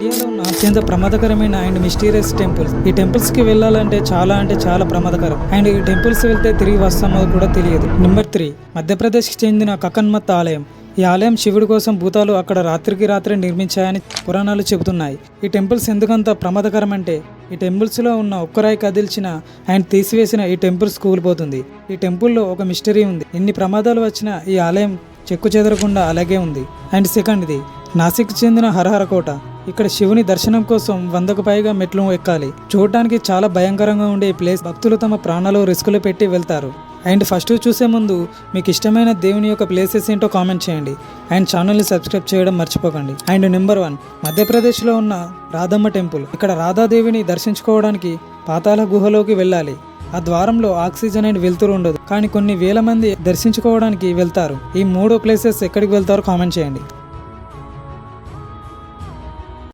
ఇండియాలో ఉన్న అత్యంత ప్రమాదకరమైన అండ్ మిస్టీరియస్ టెంపుల్స్. ఈ టెంపుల్స్ కి వెళ్ళాలంటే చాలా ప్రమాదకరం. అండ్ ఈ టెంపుల్స్ వెళ్తే తిరిగి వస్తామో కూడా తెలియదు. నెంబర్ 3, మధ్యప్రదేశ్ కి చెందిన కక్కన్మత్ ఆలయం. ఈ ఆలయం శివుడి కోసం భూతాలు అక్కడ రాత్రికి రాత్రి నిర్మించాయని పురాణాలు చెబుతున్నాయి. ఈ టెంపుల్స్ ఎందుకంత ప్రమాదకరం అంటే ఈ టెంపుల్స్లో ఉన్న ఒక్కరాయి కదిల్చిన అండ్ తీసివేసిన ఈ టెంపుల్స్ కూలిపోతుంది. ఈ టెంపుల్లో ఒక మిస్టరీ ఉంది. ఎన్ని ప్రమాదాలు వచ్చినా ఈ ఆలయం చెక్కు చెదరకుండా అలాగే ఉంది. అండ్ సెకండ్ది, నాసిక్ చెందిన హరహర కోట. ఇక్కడ శివుని దర్శనం కోసం 100కు పైగా మెట్లు ఎక్కాలి. చూడటానికి చాలా భయంకరంగా ఉండే ఈ ప్లేస్ భక్తులు తమ ప్రాణాలు రిస్కులు పెట్టి వెళ్తారు. అండ్ ఫస్ట్ చూసే ముందు మీకు ఇష్టమైన దేవుని యొక్క ప్లేసెస్ ఏంటో కామెంట్ చేయండి. అండ్ ఛానల్ని సబ్స్క్రైబ్ చేయడం మర్చిపోకండి. అండ్ నెంబర్ 1, మధ్యప్రదేశ్లో ఉన్న రాధమ్మ టెంపుల్. ఇక్కడ రాధాదేవిని దర్శించుకోవడానికి పాతాళ గుహలోకి వెళ్ళాలి. ఆ ద్వారంలో ఆక్సిజన్ అండ్ వెలుతురు ఉండదు, కానీ కొన్ని వేల మంది దర్శించుకోవడానికి వెళ్తారు. ఈ 3 ప్లేసెస్ ఎక్కడికి వెళ్తారో కామెంట్ చేయండి.